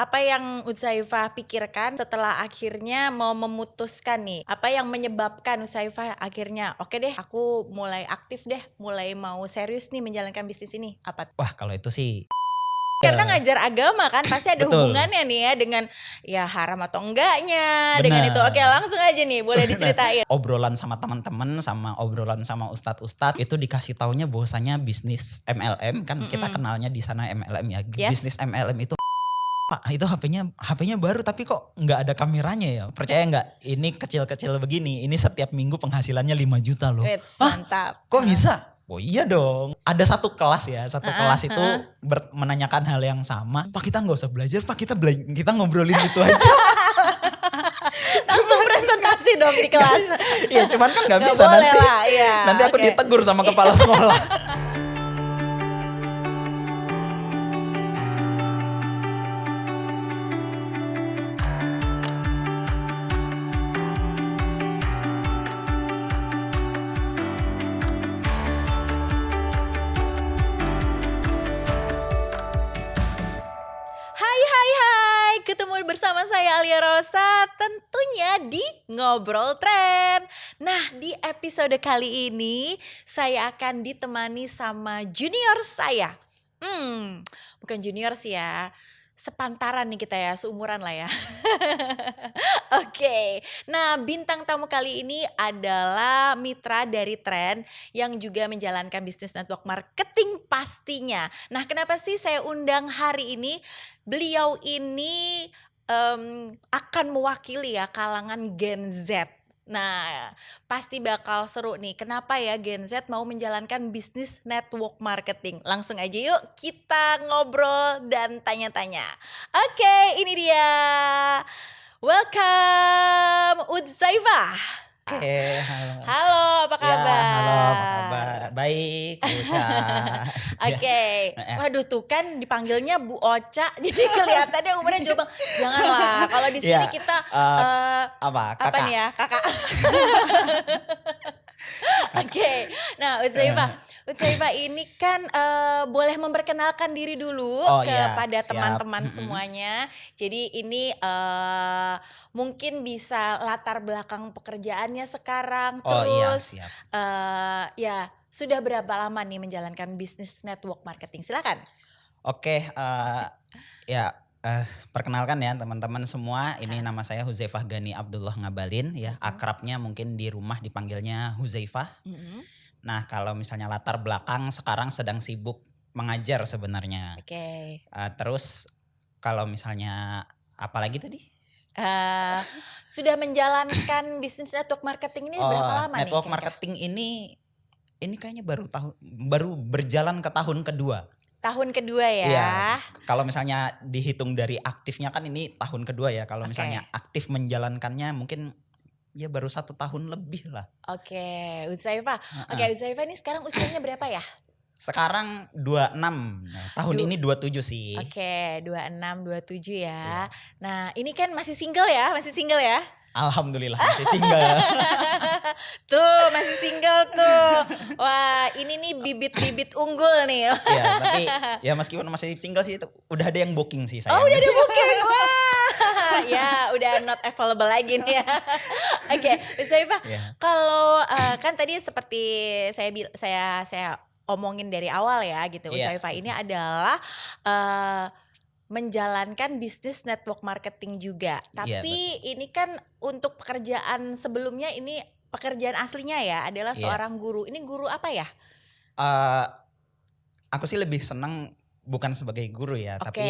Apa yang Utsaifah pikirkan setelah akhirnya mau memutuskan nih? Apa yang menyebabkan Utsaifah akhirnya oke deh aku mulai aktif deh, mulai mau serius nih menjalankan bisnis ini? Apa? Wah kalau itu sih Karena ngajar agama kan pasti ada betul. hubungannya nih ya dengan ya haram atau enggaknya Benar. dengan itu. Oke langsung aja nih boleh diceritain. Obrolan sama teman-teman sama obrolan sama ustadz-ustadz itu dikasih taunya bahwasanya bisnis MLM kan kita kenalnya di sana MLM ya. Yes. Bisnis MLM itu Pak itu HP-nya baru tapi kok nggak ada kameranya ya. Percaya nggak? Ini kecil-kecil begini. Ini setiap minggu penghasilannya 5 juta loh. Wits, mantap. Kok bisa? Oh iya dong. Ada satu kelas ya, kelas itu menanyakan hal yang sama. Pak kita nggak usah belajar, Pak kita ngobrolin itu aja. Langsung presentasi dong di kelas. Iya cuman kan nggak bisa boleh nanti. lah, iya. Nanti aku Oke. ditegur sama kepala sekolah. Hai, ketemu bersama saya Alia Rosa tentunya di Ngobrol Tren. Nah di episode kali ini saya akan ditemani sama junior saya. Bukan junior sih ya, sepantaran nih kita ya, seumuran lah ya. Oke, nah bintang tamu kali ini adalah mitra dari Tren yang juga menjalankan bisnis network marketing pastinya. Nah kenapa sih saya undang hari ini? Beliau ini akan mewakili ya kalangan Gen Z. Nah pasti bakal seru nih, kenapa ya Gen Z mau menjalankan bisnis network marketing. Langsung aja yuk kita ngobrol dan tanya-tanya. Oke, ini dia. Welcome Utsaifah. Oke, Halo, apa kabar? Ya, halo, apa kabar? Baik, Ocha. Oke, waduh tuh kan dipanggilnya Bu Ocha, jadi kelihatannya umurnya jauh banget. Janganlah, kalau di sini Ya, kita apa? apa Kakak. nih ya, kakak. Oke, nah Utsaifah ini kan boleh memperkenalkan diri dulu Oh, iya, kepada siap. teman-teman semuanya. Jadi ini mungkin bisa latar belakang pekerjaannya sekarang, Oh, iya, terus siap. ya sudah berapa lama nih menjalankan bisnis network marketing? Silakan. Oke, perkenalkan ya teman-teman semua. Ini nama saya Huzaifah Gani Abdullah Ngabalin ya. Akrabnya mungkin di rumah dipanggilnya Huzaifah. Nah kalau misalnya latar belakang sekarang sedang sibuk mengajar sebenarnya. Oke. Terus kalau misalnya apalagi tadi? Sudah menjalankan bisnis network marketing ini berapa lama Network nih? marketing ini kayaknya baru berjalan ke tahun kedua. Tahun kedua ya. Iya. Kalau misalnya dihitung dari aktifnya kan ini tahun kedua ya. Kalau Oke. misalnya aktif menjalankannya mungkin ya baru 1 tahun lebih lah. Oke, Utsaifah. Oke, Utsaifah ini sekarang usianya berapa ya? Sekarang 26. Nah, tahun ini 27 sih. Oke, 26, 27 ya. Nah, ini kan masih single ya? Alhamdulillah masih single. Tuh, masih single tuh. Wah, ini nih bibit-bibit unggul nih. Iya, tapi ya meskipun masih single sih itu udah ada yang booking sih saya. Oh, udah ada booking. Wah. Ya, udah not available lagi nih ya. Oke, Utsaifah. Iya. Kalau kan tadi seperti saya omongin dari awal ya gitu. Iya. Utsaifah ini adalah menjalankan bisnis network marketing juga. Iya, Tapi ini kan untuk pekerjaan sebelumnya ini pekerjaan aslinya ya adalah Iya. seorang guru. Ini guru apa ya? Aku sih lebih senang bukan sebagai guru ya, Oke. tapi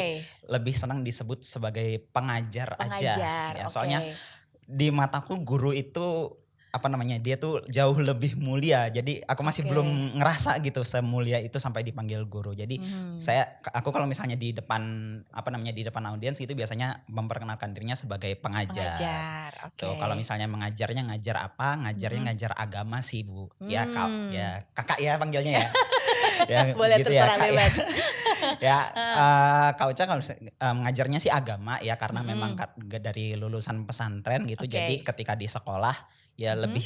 lebih senang disebut sebagai pengajar aja. Pengajar, Ya, oke. soalnya di mataku guru itu dia tuh jauh lebih mulia. Jadi aku masih Oke. belum ngerasa gitu semulia itu sampai dipanggil guru. Jadi aku kalau misalnya di depan di depan audiens itu biasanya memperkenalkan dirinya sebagai pengajar. Pengajar, oke. Tuh, kalau misalnya mengajarnya ngajar apa? Ngajarnya ngajar agama sih, Bu. Ya, Kakak ya panggilnya ya. Ya, Boleh gitu terserah Kak, ya. bebas. Ya, Kak Uca kalau mengajarnya sih agama ya karena memang dari lulusan pesantren gitu. Oke. Jadi ketika di sekolah ya lebih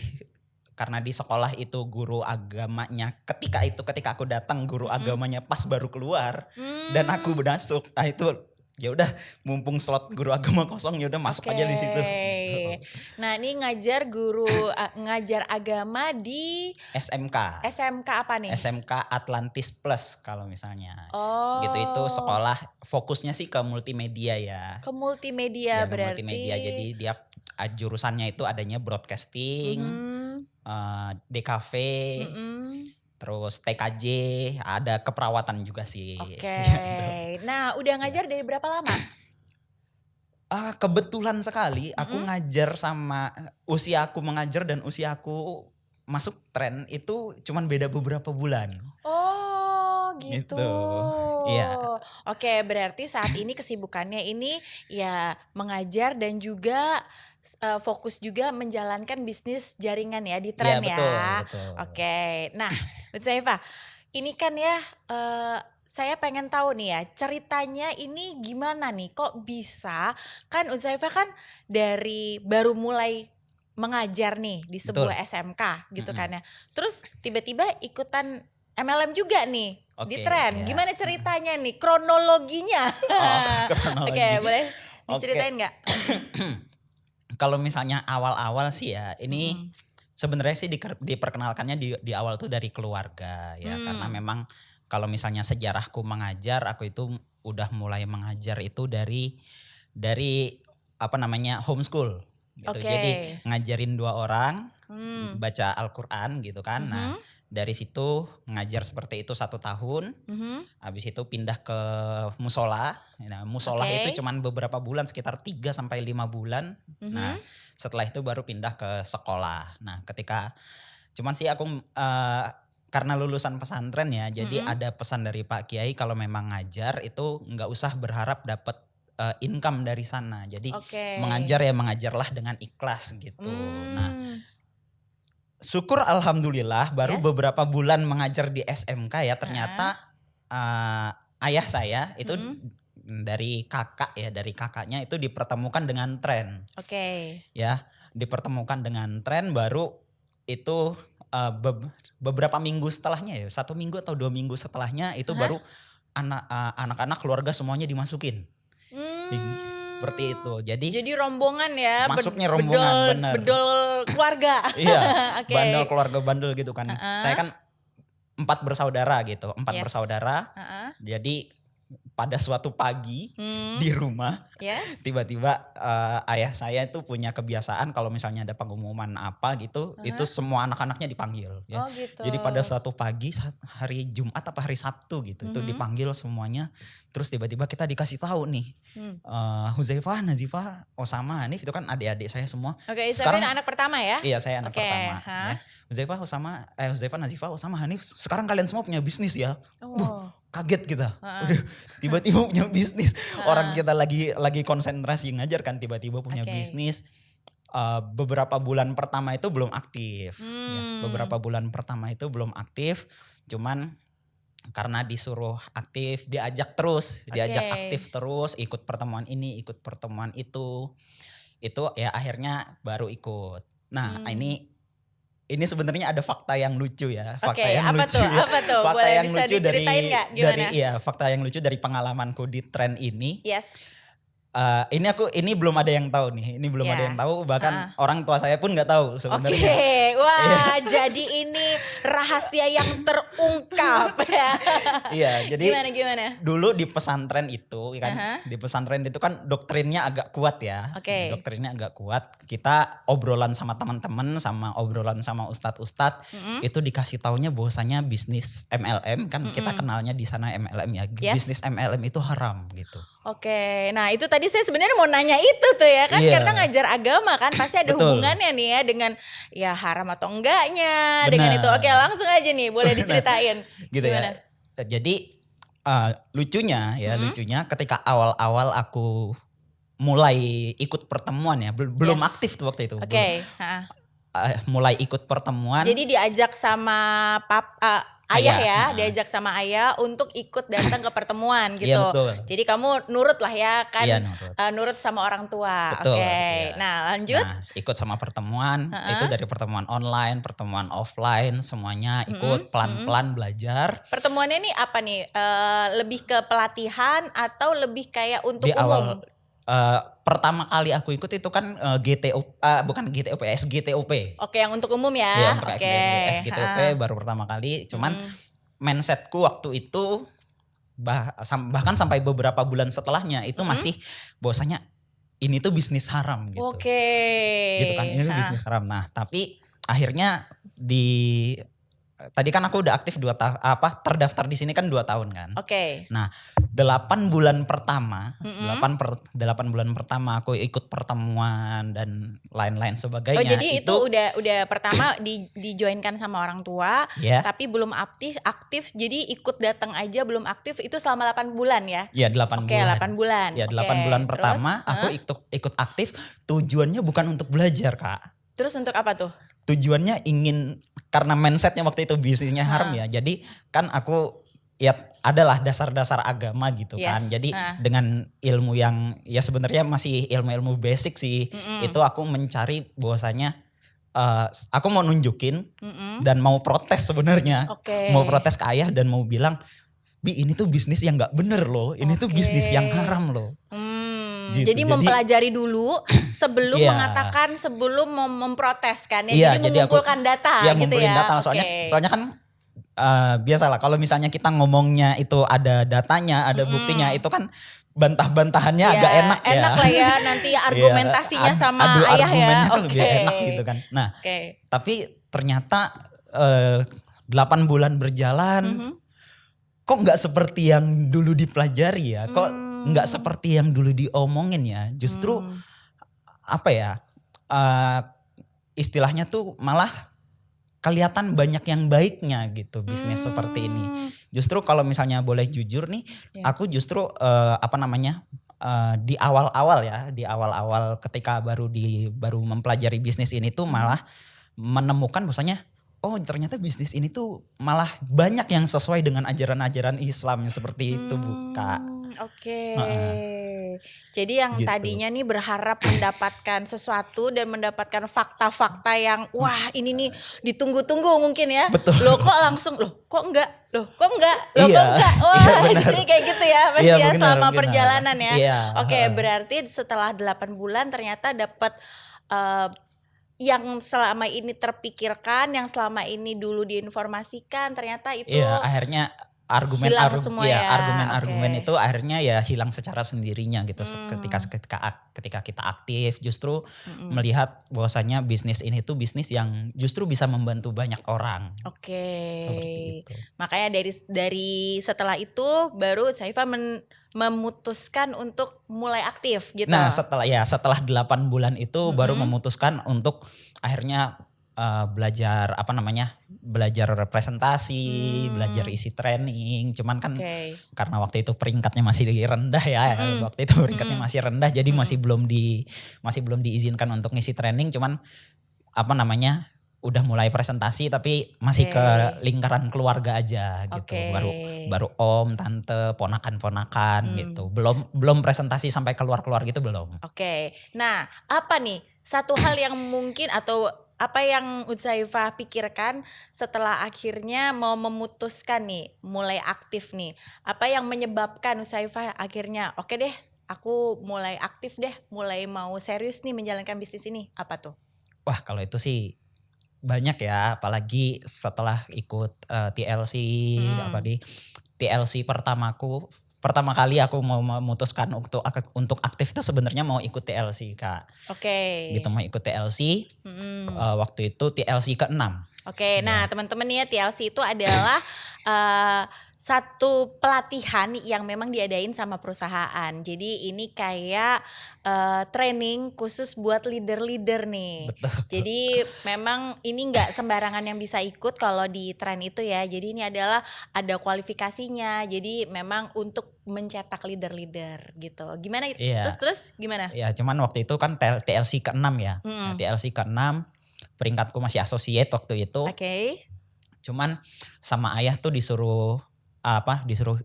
karena di sekolah itu guru agamanya ketika aku datang guru agamanya pas baru keluar dan aku masuk. Nah itu ya udah mumpung slot guru agama kosong ya udah masuk aja di situ. Gitu. Nah, ini ngajar agama di SMK. SMK apa nih? SMK Atlantis Plus kalau misalnya. Oh. Gitu itu sekolah fokusnya sih ke multimedia ya. Ke multimedia Ya, ke berarti. multimedia. Jadi dia jurusannya itu adanya broadcasting, DKV, terus TKJ, ada keperawatan juga sih. Oke. Nah, udah ngajar dari berapa lama? Kebetulan sekali aku ngajar sama usia aku mengajar dan usia aku masuk tren itu cuman beda beberapa bulan. Oh, gitu. Iya. Oke, berarti saat ini kesibukannya ini ya mengajar dan juga fokus juga menjalankan bisnis jaringan ya di tren Iya, betul. Oke. Nah, Huzaifah, ini kan ya saya pengen tahu nih ya ceritanya ini gimana nih kok bisa kan Huzaifah kan dari baru mulai mengajar nih di sebuah SMK gitu kan ya. Terus tiba-tiba ikutan MLM juga nih di Oke, tren. ya. Gimana ceritanya nih kronologinya? Kronologi. Oke, boleh Oke. diceritain nggak? Kalau misalnya awal-awal sih ya, ini sebenarnya sih diperkenalkannya di awal tuh dari keluarga ya, karena memang kalau misalnya sejarahku mengajar, aku itu udah mulai mengajar itu dari apa namanya homeschool gitu. Oke. Jadi ngajarin 2 orang baca Al-Quran gitu kan. Nah dari situ ngajar seperti itu 1 tahun. Habis itu pindah ke musola. Nah, musola Oke. itu cuman beberapa bulan, sekitar 3 sampai 5 bulan. Nah, setelah itu baru pindah ke sekolah. Nah, ketika cuman sih aku karena lulusan pesantren ya, jadi ada pesan dari Pak Kiai kalau memang ngajar itu nggak usah berharap dapat income dari sana. Jadi Oke. mengajar ya mengajarlah dengan ikhlas gitu. Nah, syukur alhamdulillah baru Yes. beberapa bulan mengajar di SMK ya ternyata ayah saya itu dari kakaknya itu dipertemukan dengan tren Oke. ya, dipertemukan dengan tren baru itu beberapa minggu setelahnya ya, 1 minggu atau 2 minggu setelahnya itu baru anak-anak keluarga semuanya dimasukin. Seperti itu. Jadi rombongan ya. Masuknya rombongan, benar. Bedol keluarga. Iya, Oke. bandel keluarga bandel gitu kan. Saya kan 4 bersaudara gitu, 4 Yes. bersaudara. Jadi pada suatu pagi di rumah Yes. tiba-tiba ayah saya itu punya kebiasaan kalau misalnya ada pengumuman apa gitu, itu semua anak-anaknya dipanggil ya. Oh, gitu. Jadi pada suatu pagi hari Jumat apa hari Sabtu gitu itu dipanggil semuanya. Terus tiba-tiba kita dikasih tahu nih Huzaifah, Nazifah, Osama, Hanif itu kan adik-adik saya semua. Oke, Huzaifah anak pertama ya? Iya, saya anak Oke, pertama ya. Huzaifah, Nazifah, Osama, Hanif, sekarang kalian semua punya bisnis ya. Kaget kita. Udah, tiba-tiba punya bisnis. Orang kita lagi konsentrasi ngajar kan tiba-tiba punya Oke. bisnis. Beberapa bulan pertama itu belum aktif. Ya, beberapa bulan pertama itu belum aktif. Cuman karena disuruh aktif, diajak aktif terus, ikut pertemuan ini, ikut pertemuan itu ya akhirnya baru ikut. Nah ini sebenarnya ada fakta yang lucu ya, Oke, apa tuh? Fakta Boleh yang bisa lucu diceritain nggak? Gimana? fakta yang lucu dari pengalamanku di tren ini. Yes. Ini belum ada yang tahu nih, ada yang tahu, bahkan orang tua saya pun nggak tahu sebenarnya. Oke, wah jadi ini rahasia yang terungkap ya. Iya, jadi Gimana? dulu di pesantren itu kan, di pesantren itu kan doktrinnya agak kuat ya. Oke. Doktrinnya agak kuat. Kita obrolan sama teman-teman, sama obrolan sama ustadz-ustadz, itu dikasih taunya bahwasanya bisnis MLM kan kita kenalnya di sana MLM ya. Yes. Bisnis MLM itu haram gitu. Oke, nah itu tadi saya sebenarnya mau nanya itu tuh ya kan, Iya. karena ngajar agama kan pasti ada Betul. hubungannya nih ya dengan ya haram atau enggaknya dengan Benar. itu. Oke, langsung aja nih boleh diceritain. Gitu Gimana? ya. Jadi lucunya ketika awal-awal aku mulai ikut pertemuan ya, belum Yes. aktif tuh waktu itu. Oke, Mulai ikut pertemuan. jadi diajak sama ayah Ayah, ya, heeh. diajak sama ayah untuk ikut datang ke pertemuan gitu. Iya, betul. Jadi kamu nurut lah ya kan, Iya, nurut. nurut sama orang tua. Betul, Oke. iya. Nah, lanjut. Nah, ikut sama pertemuan, itu dari pertemuan online, pertemuan offline, semuanya ikut pelan-pelan belajar. Pertemuannya nih apa nih? Lebih ke pelatihan atau lebih kayak untuk Di umum? awal pertama kali aku ikut itu kan bukan GTOP, SGTOP. Oke, yang untuk umum ya. Iya, untuk Oke. SGTOP baru pertama kali. Cuman mindsetku waktu itu bahkan sampai beberapa bulan setelahnya itu masih bahwasanya ini tuh bisnis haram gitu. Oke. Gitu kan, ini tuh bisnis haram. Nah, tapi akhirnya tadi kan aku udah aktif terdaftar di sini kan 2 tahun kan. Oke. Nah, 8 bulan pertama, 8 bulan pertama aku ikut pertemuan dan lain-lain sebagainya. Oh, jadi itu udah pertama dijoinkan sama orang tua, Ya. tapi belum aktif jadi ikut datang aja belum aktif itu selama 8 bulan ya. Ya 8 Oke, bulan. 8 bulan. Ya Oke, 8 bulan terus? pertama aku ikut aktif, tujuannya bukan untuk belajar, Kak. Terus untuk apa tuh? Tujuannya ingin, karena mindsetnya waktu itu bisnisnya haram ya. Jadi kan aku ya adalah dasar-dasar agama gitu kan. Yes. Jadi dengan ilmu yang ya sebenarnya masih ilmu-ilmu basic sih. Itu aku mencari bahwasanya aku mau nunjukin dan mau protes sebenarnya. Oke. Mau protes ke ayah dan mau bilang, "Bi, ini tuh bisnis yang nggak bener loh. Ini tuh bisnis yang haram loh." Gitu. Jadi mempelajari dulu sebelum Iya. mengatakan, sebelum memprotes kan ya. Iya, jadi jadi aku mengumpulkan data ya, gitu ngumpulin ya. data. Soalnya kan biasalah kalau misalnya kita ngomongnya itu ada datanya, ada buktinya, itu kan bantah-bantahannya agak enak ya. Enak lah ya nanti argumentasinya sama adu ayah ya. argumennya kan lebih Oke. enak gitu kan. Nah, Oke. tapi ternyata 8 bulan berjalan, kok nggak seperti yang dulu dipelajari ya, kok nggak seperti yang dulu diomongin ya. Justru apa ya, istilahnya tuh malah kelihatan banyak yang baiknya gitu bisnis seperti ini. Justru kalau misalnya boleh jujur nih, aku justru di awal-awal ketika baru mempelajari bisnis ini tuh malah menemukan bahwasanya oh ternyata bisnis ini tuh malah banyak yang sesuai dengan ajaran-ajaran Islam seperti itu, Bu, Kak. Oke. Jadi yang Gitu. tadinya nih berharap mendapatkan sesuatu dan mendapatkan fakta-fakta yang wah ini nih ditunggu-tunggu mungkin ya. Betul. Loh kok langsung, loh kok enggak? Loh kok enggak? Loh Iya. kok enggak? Wah, Iya, benar. jadi kayak gitu ya pasti Iya, ya benar, selama benar. perjalanan ya. Iya. Oke, berarti setelah 8 bulan ternyata dapat yang selama ini terpikirkan, yang selama ini dulu diinformasikan ternyata itu Iya, akhirnya hilang semua ya. argumen-argumen Oke. itu akhirnya ya hilang secara sendirinya gitu. Ketika kita aktif justru melihat bahwasanya bisnis ini tuh bisnis yang justru bisa membantu banyak orang. Oke. Seperti itu. Makanya dari setelah itu baru Saifah memutuskan untuk mulai aktif gitu. Nah, setelah 8 bulan itu baru memutuskan untuk akhirnya belajar presentasi, belajar isi training. Cuman kan Oke. karena waktu itu peringkatnya masih rendah ya, waktu itu peringkatnya masih rendah, jadi masih belum diizinkan untuk ngisi training. Cuman udah mulai presentasi tapi masih ke lingkaran keluarga aja gitu. Oke. Baru om, tante, ponakan-ponakan gitu. Belum presentasi sampai keluar-keluar gitu belum. Oke. Nah, apa nih satu hal yang mungkin atau apa yang Uzaifah pikirkan setelah akhirnya mau memutuskan nih mulai aktif nih? Apa yang menyebabkan Uzaifah akhirnya oke deh, aku mulai aktif deh, mulai mau serius nih menjalankan bisnis ini? Apa tuh? Wah, kalau itu sih banyak ya, apalagi setelah ikut TLC TLC pertama kali aku mau memutuskan untuk aktif itu sebenarnya mau ikut TLC, Kak. Oke. Gitu, mau ikut TLC. Waktu itu TLC ke-6. Oke, nah teman-teman ya TLC itu adalah satu pelatihan yang memang diadain sama perusahaan. Jadi ini kayak training khusus buat leader-leader nih. Betul. Jadi memang ini nggak sembarangan yang bisa ikut kalau di train itu ya. Jadi ini adalah ada kualifikasinya. Jadi memang untuk mencetak leader-leader gitu. Gimana? Iya. Terus gimana? Ya, cuman waktu itu kan TLC ke-6 ya. Nah, TLC ke-6 peringkatku masih associate waktu itu. Oke. Cuman sama ayah tuh disuruh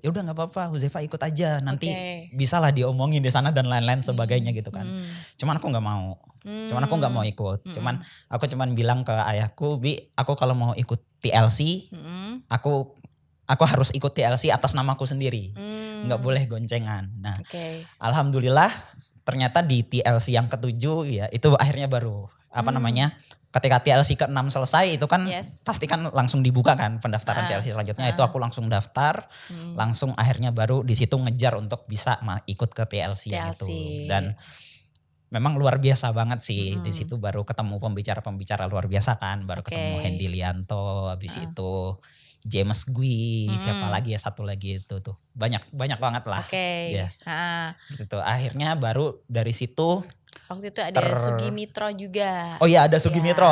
ya udah nggak apa-apa Huzaifah ikut aja, nanti bisa lah diomongin di sana dan lain-lain sebagainya gitu kan. Cuman aku nggak mau. Ikut. Aku cuman bilang ke ayahku, Bi, aku kalau mau ikut TLC, aku harus ikut TLC atas namaku sendiri. Nggak boleh goncengan. Nah, alhamdulillah ternyata di TLC yang ke-7 ya itu akhirnya baru ketika TLC ke-6 selesai itu kan pasti kan langsung dibuka kan pendaftaran TLC selanjutnya. Itu aku langsung daftar, langsung akhirnya baru di situ ngejar untuk bisa ikut ke TLC yang itu. Dan memang luar biasa banget sih. Di situ baru ketemu pembicara-pembicara luar biasa kan, baru ketemu Hendy Lianto, habis itu James Gui, siapa lagi ya, satu lagi itu tuh. Banyak banget lah. Ya. Gitu. Akhirnya baru dari situ waktu itu ada Sugi Mitro juga. Oh iya, ada Sugi Mitro.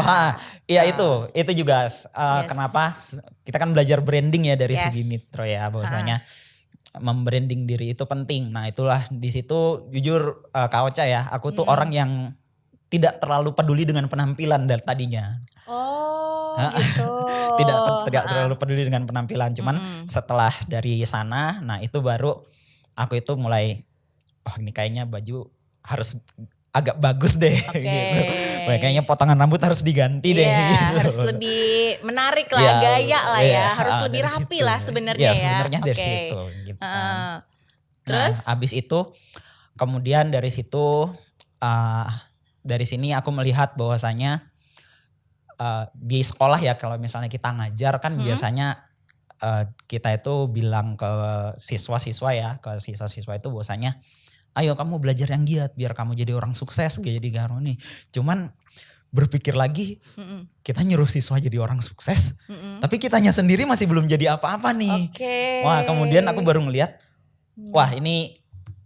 Iya itu juga kenapa kita kan belajar branding ya dari Sugi Mitro ya, bahwasanya membranding diri itu penting. Nah, itulah di situ jujur Kak Ocha ya, aku tuh orang yang tidak terlalu peduli dengan penampilan dari tadinya. Oh, gitu. Tidak terlalu peduli dengan penampilan, cuman setelah dari sana, nah itu baru aku itu mulai ini kayaknya baju harus agak bagus deh gitu. Kayaknya potongan rambut harus diganti deh gitu. Harus lebih menarik lah, gaya lah ya, harus lebih rapi lah sebenarnya ya. Sebenarnya dari situ gitu. Terus abis itu kemudian dari situ dari sini aku melihat bahwasanya di sekolah ya, kalau misalnya kita ngajar kan biasanya kita itu bilang ke siswa-siswa itu bahwasanya ayo kamu belajar yang giat biar kamu jadi orang sukses, jadi garoni. Cuman berpikir lagi, kita nyuruh siswa jadi orang sukses, tapi kitanya sendiri masih belum jadi apa-apa nih. Wah, kemudian aku baru ngeliat, wah ini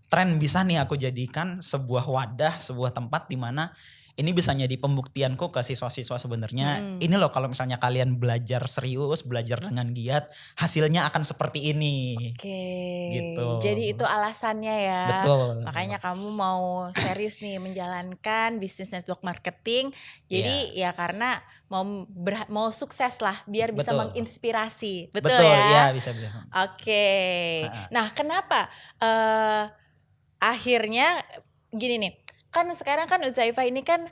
tren bisa nih aku jadikan sebuah wadah, sebuah tempat di mana ini bisa jadi pembuktianku ke siswa-siswa sebenarnya. Ini loh kalau misalnya kalian belajar serius, belajar dengan giat, hasilnya akan seperti ini. Gitu. Jadi itu alasannya ya. Betul. Makanya kamu mau serius nih menjalankan bisnis network marketing. Jadi ya karena mau sukses lah, biar bisa menginspirasi. Betul ya? Iya bisa. Nah, kenapa akhirnya gini nih. Kan sekarang kan Huzaifah ini kan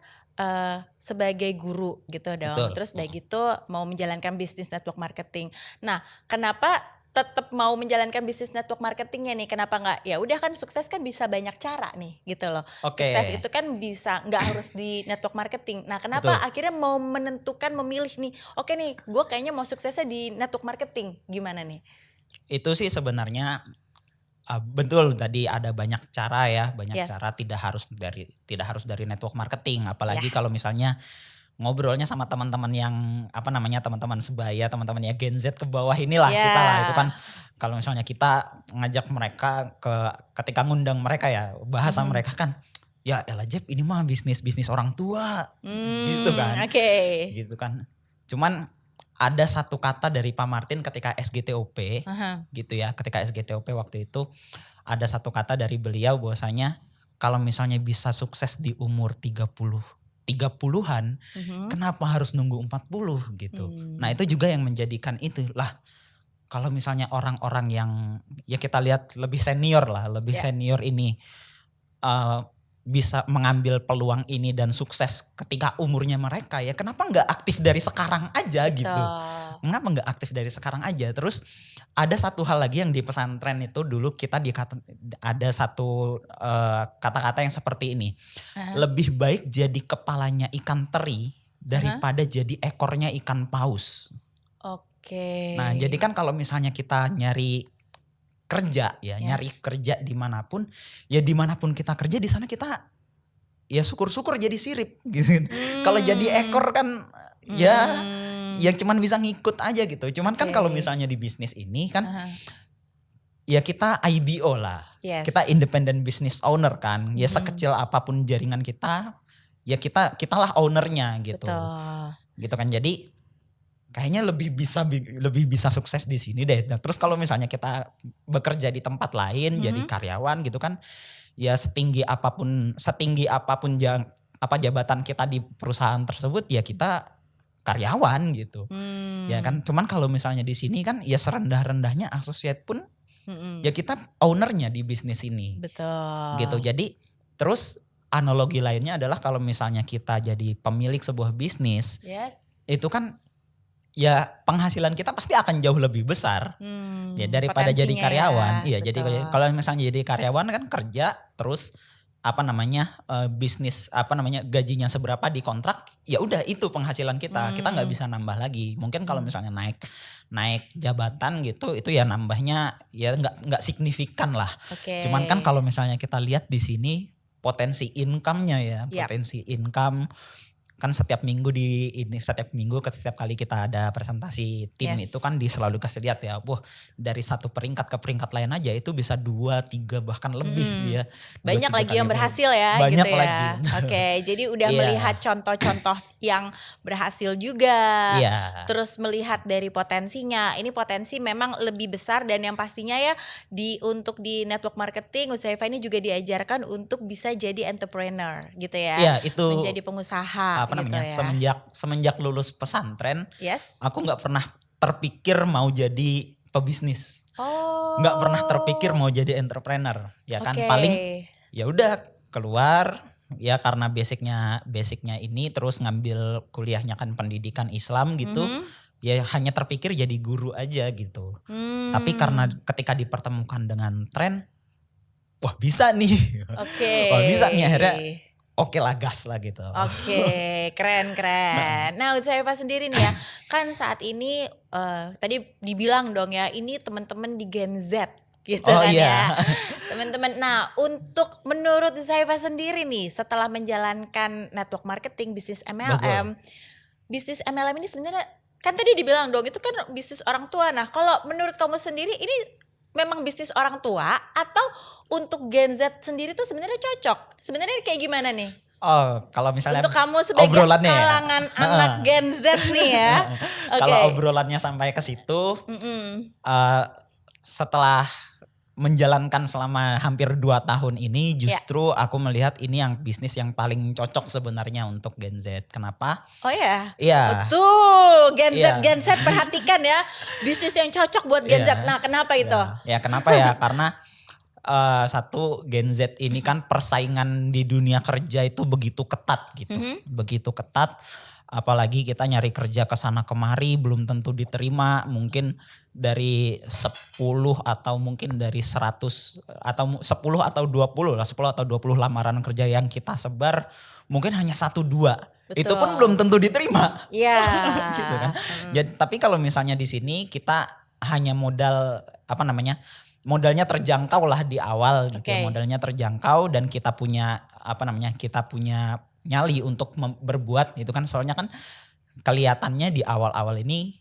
sebagai guru gitu dong. Betul. Terus udah gitu mau menjalankan bisnis network marketing. Nah, kenapa tetap mau menjalankan bisnis network marketingnya nih? Kenapa nggak? Ya udah kan sukses kan bisa banyak cara nih gitu loh. Sukses itu kan bisa nggak harus di network marketing. Nah, kenapa akhirnya mau memilih nih? Oke nih, gue kayaknya mau suksesnya di network marketing. Gimana nih? Itu sih sebenarnya betul, tadi ada banyak cara ya, cara, tidak harus dari network marketing, apalagi kalau misalnya ngobrolnya sama teman-teman yang teman-teman sebaya, teman-teman ya Gen Z ke bawah inilah kita lah, itu kan kalau misalnya kita ngajak mereka ketika ngundang mereka ya, bahasa mereka kan ya elah Jeb, ini mah bisnis orang tua gitu kan. Gitu kan. Cuman ada satu kata dari Pak Martin ketika SGTOP gitu ya. Ketika SGTOP waktu itu ada satu kata dari beliau bahwasanya kalau misalnya bisa sukses di umur 30-an, kenapa harus nunggu 40 gitu. Nah, itu juga yang menjadikan itu lah. Kalau misalnya orang-orang yang ya kita lihat lebih senior senior ini bisa mengambil peluang ini dan sukses ketika umurnya mereka, ya kenapa nggak aktif dari sekarang aja gitu. Kenapa nggak aktif dari sekarang aja. Terus ada satu hal lagi yang di pesantren itu dulu kita ada satu kata-kata yang seperti ini. Lebih baik jadi kepalanya ikan teri daripada jadi ekornya ikan paus. Nah, jadi kan kalau misalnya kita nyari kerja ya, nyari kerja dimanapun kita kerja, di sana kita ya syukur-syukur jadi sirip gitu. Kalau jadi ekor kan ya cuman bisa ngikut aja gitu. Cuman kan kalau misalnya di bisnis ini kan ya kita IBO lah, kita independent business owner kan. Ya sekecil apapun jaringan kita, ya kitalah ownernya gitu. Gitu kan. Jadi kayaknya lebih bisa sukses di sini deh. Nah, terus kalau misalnya kita bekerja di tempat lain jadi karyawan gitu kan, ya setinggi apapun jabatan kita di perusahaan tersebut, ya kita karyawan gitu. Ya kan, cuman kalau misalnya di sini kan ya serendah-rendahnya associate pun ya kita ownernya di bisnis ini. Betul. Gitu. Jadi terus analogi lainnya adalah kalau misalnya kita jadi pemilik sebuah bisnis, Yes. itu kan ya penghasilan kita pasti akan jauh lebih besar ya daripada jadi Potensinya karyawan. ya, Iya, jadi betul. kalau misalnya jadi karyawan kan kerja terus bisnis gajinya seberapa di kontrak, ya udah itu penghasilan kita nggak bisa nambah lagi. Mungkin kalau misalnya naik jabatan gitu, itu ya nambahnya ya nggak signifikan lah. Oke. Cuman kan kalau misalnya kita lihat di sini potensi income-nya ya, Yap. potensi income kan setiap setiap kali kita ada presentasi tim Yes. itu kan selalu kasih lihat ya, dari satu peringkat ke peringkat lain aja itu bisa 2, 3 bahkan lebih dia. Banyak 2, 3 lagi yang kali berhasil ya banyak gitu ya. lagi. Oke, jadi udah Iya. melihat contoh-contoh yang berhasil juga. Iya. Terus melihat dari potensinya. Ini potensi memang lebih besar dan yang pastinya ya untuk di network marketing Huzaifah ini juga diajarkan untuk bisa jadi entrepreneur gitu ya. Iya, itu menjadi pengusaha gitu ya. semenjak lulus pesantren, Yes. aku nggak pernah terpikir mau jadi pebisnis. Oh. Nggak pernah terpikir mau jadi entrepreneur, ya kan. Oke. Paling ya udah keluar ya karena basicnya ini, terus ngambil kuliahnya kan pendidikan Islam gitu. Ya hanya terpikir jadi guru aja gitu. Tapi karena ketika dipertemukan dengan tren, wah bisa nih. Oke. Wah bisa nih, akhirnya oke lah, gas lah gitu. Oke, keren. Nah, Huzaifah sendiri nih ya, kan saat ini tadi dibilang dong ya, ini teman-teman di Gen Z gitu Oh, kan iya. ya. Teman-teman. Nah, untuk menurut Huzaifah sendiri nih, setelah menjalankan network marketing, bisnis MLM, bisnis MLM ini sebenarnya kan tadi dibilang dong itu kan bisnis orang tua. Nah, kalau menurut kamu sendiri ini memang bisnis orang tua atau untuk Gen Z sendiri tuh sebenarnya cocok? Sebenarnya kayak gimana nih? Oh, kalau misalnya Untuk kamu sebagai obrolannya ya. kalangan anak Gen Z nih ya. Oke. Kalau obrolannya sampai ke situ, setelah menjalankan selama hampir 2 tahun ini, justru aku melihat ini yang bisnis yang paling cocok sebenarnya untuk Gen Z. Kenapa? Oh ya. Iya. Betul. Iya. Gen Z perhatikan ya. Bisnis yang cocok buat Gen Z. Iya. Nah, kenapa itu? Ya kenapa ya? Karena satu, Gen Z ini kan persaingan di dunia kerja itu begitu ketat gitu. Begitu ketat. Apalagi kita nyari kerja ke sana kemari belum tentu diterima. Mungkin dari 10 atau mungkin dari 100 atau 10 atau 20 lah. 10 atau 20 lamaran kerja yang kita sebar mungkin hanya 1-2. Itu pun belum tentu diterima. Iya. Gitu kan. Jadi tapi kalau misalnya di sini kita hanya modalnya terjangkau lah di awal gitu. Oke. Modalnya terjangkau dan kita punya nyali untuk berbuat itu kan. Soalnya kan kelihatannya di awal-awal ini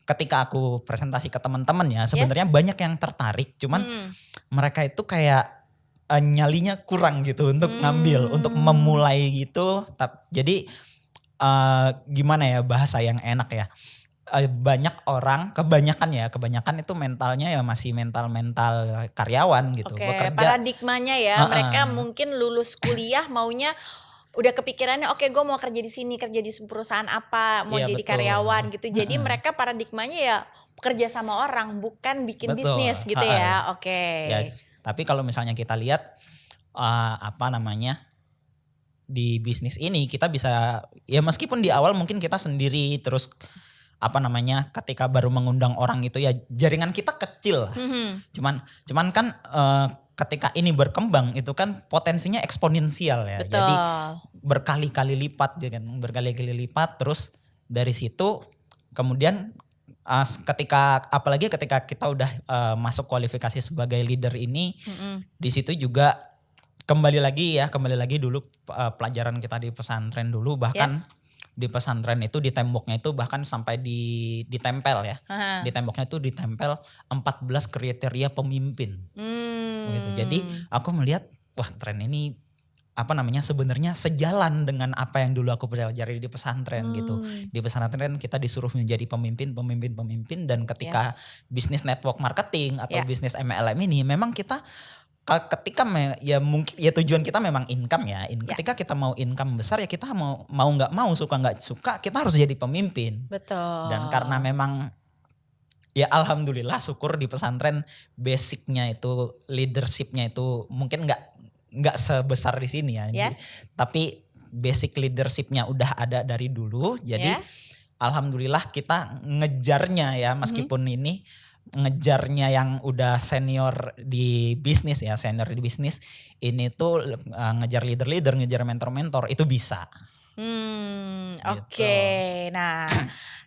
ketika aku presentasi ke teman-teman ya sebenarnya banyak yang tertarik, cuman mereka itu kayak nyalinya kurang gitu untuk ngambil, untuk memulai gitu. Jadi gimana ya bahasa yang enak ya, kebanyakan itu mentalnya ya masih mental karyawan gitu. Oke, Bekerja paradigmanya ya, mereka mungkin lulus kuliah maunya udah kepikirannya oke gue mau kerja di sini, kerja di perusahaan apa, mau Iya, jadi betul. karyawan gitu. Jadi mereka paradigmanya ya kerja sama orang, bukan bikin Betul. bisnis gitu ya. Oke. Ya, tapi kalau misalnya kita lihat di bisnis ini kita bisa ya meskipun di awal mungkin kita sendiri, terus ketika baru mengundang orang itu ya jaringan kita kecil lah. Cuman kan ketika ini berkembang itu kan potensinya eksponensial ya. Betul. Jadi berkali-kali lipat ya kan, berkali-kali lipat. Terus dari situ kemudian apalagi ketika kita udah masuk kualifikasi sebagai leader ini, di situ juga kembali lagi dulu pelajaran kita di pesantren dulu, bahkan di pesantren itu di temboknya itu bahkan sampai ditempel ya. Di temboknya itu ditempel 14 kriteria pemimpin. Gitu. Jadi aku melihat wah tren ini sebenarnya sejalan dengan apa yang dulu aku pelajari di pesantren gitu. Di pesantren kita disuruh menjadi pemimpin dan ketika bisnis network marketing atau bisnis MLM ini memang kita ketika ya mungkin ya tujuan kita memang income ya. Ketika kita mau income besar ya kita mau nggak mau, suka nggak suka kita harus jadi pemimpin. Betul. Dan karena memang ya alhamdulillah syukur di pesantren basicnya itu leadershipnya itu mungkin nggak sebesar di sini ya. Yes. Tapi basic leadershipnya udah ada dari dulu. Jadi alhamdulillah kita ngejarnya ya meskipun ini ngejarnya yang udah senior di bisnis ya, ini tuh ngejar leader-leader, ngejar mentor-mentor itu bisa. Oke. Nah,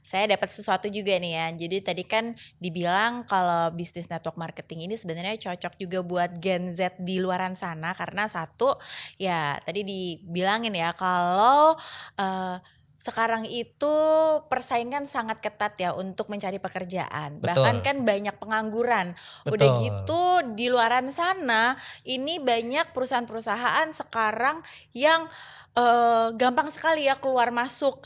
saya dapat sesuatu juga nih ya. Jadi tadi kan dibilang kalau bisnis network marketing ini sebenarnya cocok juga buat Gen Z di luaran sana karena satu ya tadi dibilangin ya kalau sekarang itu persaingan sangat ketat ya untuk mencari pekerjaan. Betul. Bahkan kan banyak pengangguran. Betul. Udah gitu di luaran sana ini banyak perusahaan-perusahaan sekarang yang gampang sekali ya keluar masuk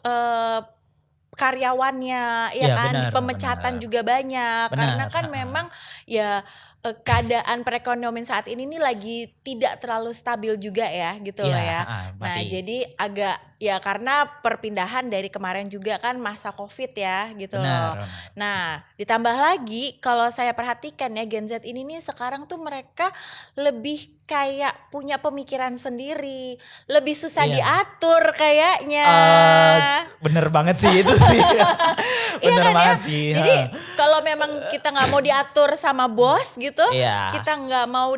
karyawannya ya kan, benar, pemecatan juga banyak karena kan memang ya keadaan perekonomian saat ini nih lagi tidak terlalu stabil juga ya gitu loh ya. Nah jadi agak ya karena perpindahan dari kemarin juga kan masa Covid ya gitu loh. Nah ditambah lagi kalau saya perhatikan ya Gen Z ini nih sekarang tuh mereka lebih kayak punya pemikiran sendiri, lebih susah diatur kayaknya. Bener banget sih itu sih. Bener kan banget ya? sih. Jadi kalau memang kita nggak mau diatur sama bos gitu, kita nggak mau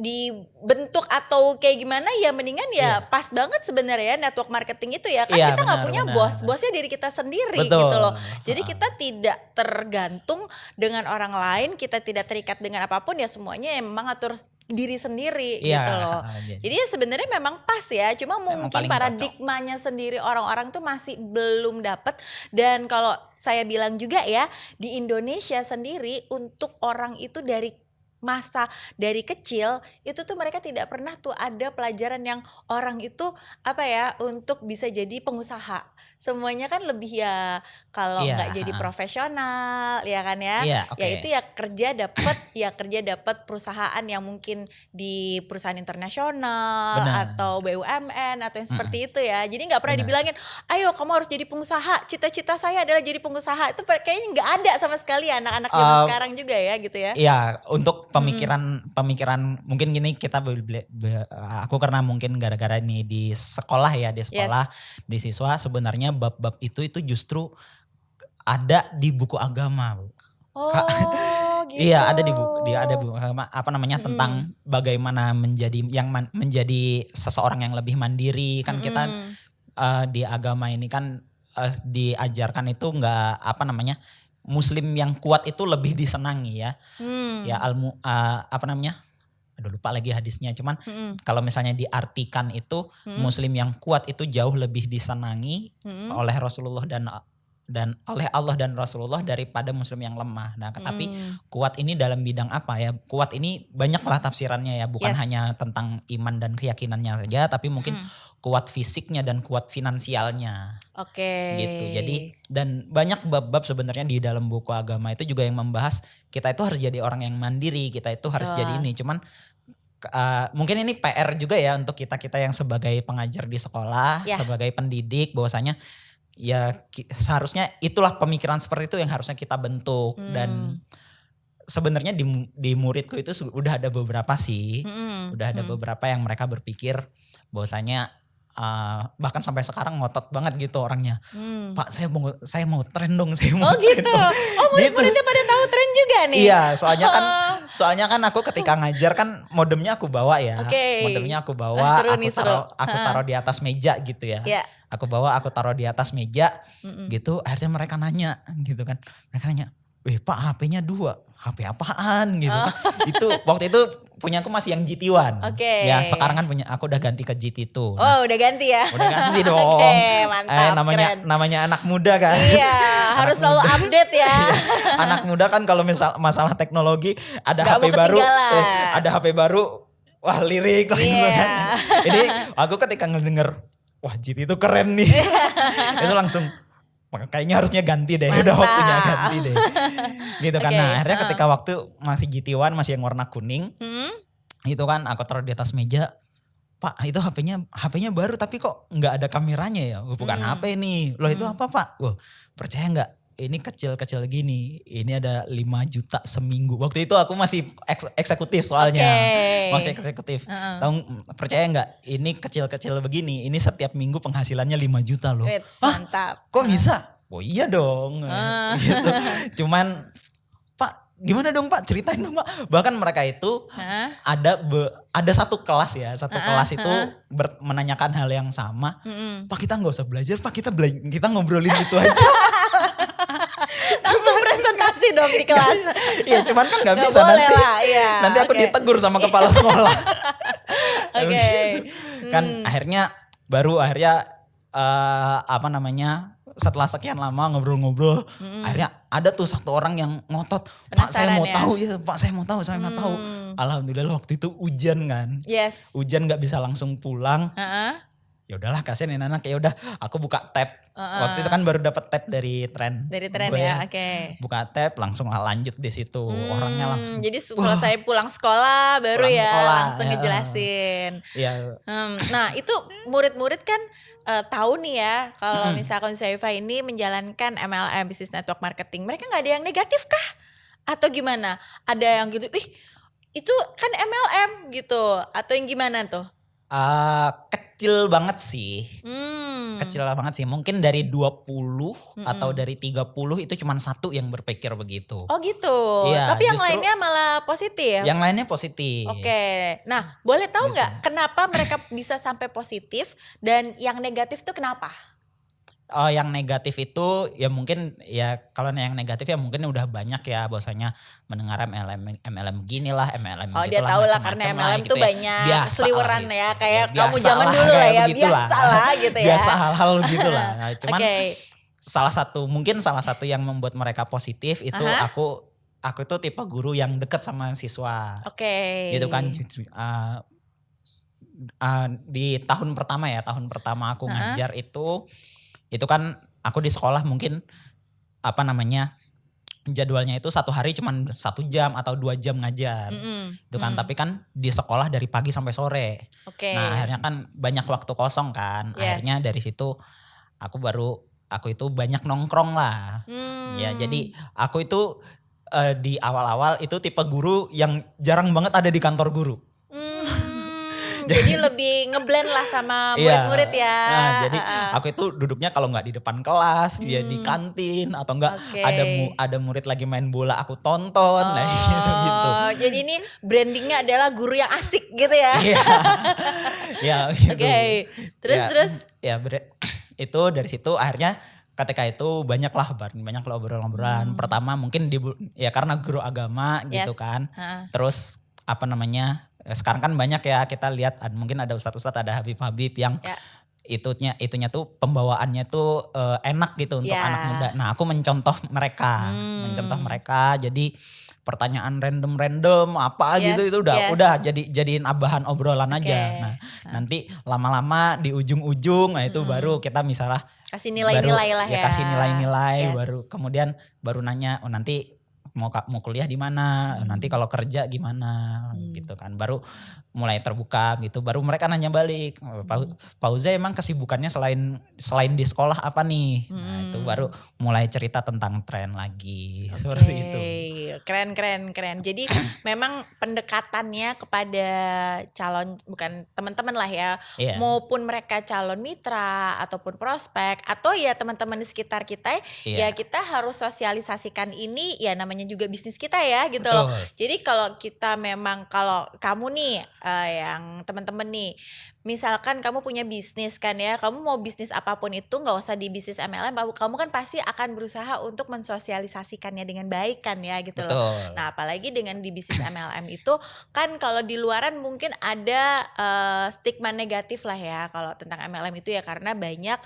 dibentuk atau kayak gimana ya mendingan ya pas banget sebenarnya network marketing itu ya kan kita nggak punya bos, bosnya diri kita sendiri. Betul. Gitu loh. Jadi kita tidak tergantung dengan orang lain, kita tidak terikat dengan apapun ya semuanya yang memang atur diri sendiri gitu loh. Jadi sebenarnya memang pas ya, cuma mungkin paradigmanya sendiri orang-orang tuh masih belum dapat. Dan kalau saya bilang juga ya di Indonesia sendiri untuk orang itu dari kecil itu tuh mereka tidak pernah tuh ada pelajaran yang orang itu untuk bisa jadi pengusaha. Semuanya kan lebih ya kalau nggak jadi profesional ya kan ya. Ya itu ya kerja dapat perusahaan yang mungkin di perusahaan internasional atau BUMN atau yang seperti itu ya. Jadi nggak pernah dibilangin, ayo kamu harus jadi pengusaha. Cita-cita saya adalah jadi pengusaha. Itu kayaknya nggak ada sama sekali anak-anak zaman sekarang juga ya gitu ya. Iya untuk pemikiran mungkin gini kita aku karena mungkin gara-gara ini di sekolah di siswa sebenarnya bab-bab itu justru ada di buku agama. Gitu. Iya ada di buku agama tentang bagaimana menjadi seseorang yang lebih mandiri kan kita di agama ini kan diajarkan itu nggak Muslim yang kuat itu lebih disenangi ya. Ya aduh lupa lagi hadisnya cuman kalau misalnya diartikan itu Muslim yang kuat itu jauh lebih disenangi oleh Rasulullah dan oleh Allah dan Rasulullah daripada Muslim yang lemah. Nah, tapi kuat ini dalam bidang apa ya? Kuat ini banyaklah tafsirannya ya, bukan hanya tentang iman dan keyakinannya saja, tapi mungkin kuat fisiknya dan kuat finansialnya. Gitu. Jadi dan banyak bab-bab sebenarnya di dalam buku agama itu juga yang membahas kita itu harus jadi orang yang mandiri, kita itu harus jadi ini. Cuman mungkin ini PR juga ya untuk kita-kita yang sebagai pengajar di sekolah, sebagai pendidik bahwasanya ya seharusnya itulah pemikiran seperti itu yang harusnya kita bentuk. Dan sebenarnya di muridku itu udah ada beberapa sih, udah ada beberapa yang mereka berpikir bahwasanya bahkan sampai sekarang ngotot banget gitu orangnya. Pak saya mau tren dong, saya mau tren dong. Oh murid-muridnya pada tahu tren juga nih. Iya, soalnya kan aku ketika ngajar kan modemnya aku bawa ya. Modemnya aku bawa, aku taruh di atas meja gitu ya. Aku taruh di atas meja gitu. Akhirnya mereka nanya gitu kan. Mereka nanya, Pak HP-nya 2, HP apaan gitu kan. Itu waktu itu punya aku masih yang GT1. Ya sekarang kan aku udah ganti ke GT2. Oh udah ganti ya? Udah ganti dong. Mantap, namanya anak muda kan. Iya harus selalu update ya. Anak muda kan kalau masalah teknologi ada HP baru. Ada HP baru, wah lirik langsung kan. Ini aku ketika ngedenger, wah GT itu keren nih. Itu langsung kayaknya harusnya ganti deh, udah waktunya ganti deh. Gitu kan. Oke, Nah, akhirnya ketika waktu masih GT1 masih yang warna kuning. Itu kan aku taruh di atas meja. Pak, itu HP-nya baru tapi kok nggak ada kameranya ya? Bukan HP nih. Loh itu apa, Pak? Wah, percaya nggak? Ini kecil-kecil gini. Ini ada 5 juta seminggu. Waktu itu aku masih eksekutif soalnya. Masih eksekutif. Tahu, percaya nggak? Ini kecil-kecil begini. Ini setiap minggu penghasilannya 5 juta loh. Mantap. Kok bisa? Oh iya dong. Gitu. Cuman, Pak, gimana dong Pak? Ceritain dong Pak. Bahkan mereka itu ada satu kelas ya, kelas itu menanyakan hal yang sama. Pak, kita nggak usah belajar, Pak, kita ngobrolin itu aja. Langsung presentasi dong di kelas. Iya, cuman kan nggak bisa boleh nanti. lah, iya. Nanti aku ditegur sama kepala sekolah. Oke. Kan akhirnya apa namanya? Setelah sekian lama ngobrol-ngobrol, akhirnya ada tuh satu orang yang ngotot, Pak saya mau tahu ya, Pak saya mau tahu. Alhamdulillah waktu itu hujan kan, hujan nggak bisa langsung pulang. Ya udahlah kasihan ini anak, ya udah aku buka tab. Waktu itu kan baru dapat tab dari Tren. Ya, oke. Buka tab langsung lanjut di situ, orangnya langsung. Jadi selesai pulang sekolah baru Pulang sekolah, langsung ngejelasin. Iya. Nah itu murid-murid kan tahu nih ya kalau misalkan Huzaifah ini menjalankan MLM Business Network Marketing, mereka nggak ada yang negatif kah? Atau gimana? Ada yang gitu, itu kan MLM gitu, atau yang gimana tuh? Kecil banget sih. Kecil banget sih. Mungkin dari 20 atau dari 30 itu cuma satu yang berpikir begitu. Oh gitu. Iya, tapi yang lainnya malah positif. Yang lainnya positif. Oke. Nah, boleh tahu nggak kenapa mereka bisa sampai positif dan yang negatif tuh kenapa? Oh, yang negatif itu ya mungkin ya kalau yang negatif ya mungkin udah banyak ya bahwasanya mendengar MLM beginilah, MLM oh, dia tahu lah karena MLM gitu tuh ya. banyak Biasa seliweran gitu. ya kayak Biasa kamu zaman lah, dulu lah ya, begitulah. biasa lah gitu ya. Biasa hal-hal gitulah. Nah, cuman Okay. salah satu yang membuat mereka positif itu aku itu tipe guru yang dekat sama siswa. Oke. Gitu kan di tahun pertama aku ngajar itu kan aku di sekolah mungkin apa namanya jadwalnya itu satu hari cuman 1 jam atau 2 jam ngajar. Itu kan tapi kan di sekolah dari pagi sampai sore. Nah akhirnya kan banyak waktu kosong kan. Akhirnya dari situ aku itu banyak nongkrong lah. Ya jadi aku itu di awal-awal itu tipe guru yang jarang banget ada di kantor guru. Jadi lebih ngeblend lah sama murid-murid ya. Nah, jadi aku itu duduknya kalau nggak di depan kelas, ya di kantin atau enggak ada murid lagi main bola aku tonton, nah gitu. Jadi ini brandingnya adalah guru yang asik gitu ya. Ya gitu. Oke. Terus. Ya itu dari situ akhirnya ketika itu banyak obrolan-obrolan. Pertama mungkin ya karena guru agama gitu kan. Terus apa namanya? Sekarang kan banyak ya kita lihat mungkin ada ustadz-ustadz, ada habib-habib yang itunya tuh pembawaannya tuh enak gitu untuk anak muda. Nah aku mencontoh mereka. Jadi pertanyaan random apa gitu itu udah jadiin bahan obrolan aja. Nah nanti lama-lama di ujung-ujung itu baru kita misalnya kasih nilai-nilai lah ya. Kasih nilai-nilai baru kemudian nanya nanti mau kuliah di mana, nanti kalau kerja gimana gitu kan. Baru mulai terbuka gitu, baru mereka nanya balik, Pak Uza emang kesibukannya selain di sekolah apa nih? Nah itu baru mulai cerita tentang tren lagi. Seperti itu. Keren. Jadi memang pendekatannya kepada calon, bukan teman-teman lah ya, maupun mereka calon mitra ataupun prospek atau ya teman-teman di sekitar kita ya kita harus sosialisasikan ini ya namanya juga bisnis kita ya gitu. Betul. Loh. Jadi kalau kita memang kalau kamu nih yang teman-teman nih misalkan kamu punya bisnis kan ya, kamu mau bisnis apapun itu nggak usah di bisnis MLM, kamu kan pasti akan berusaha untuk mensosialisasikannya dengan baik kan ya gitu. Betul. Loh. Nah apalagi dengan di bisnis MLM itu kan kalau di luaran mungkin ada stigma negatif lah ya kalau tentang MLM itu ya karena banyak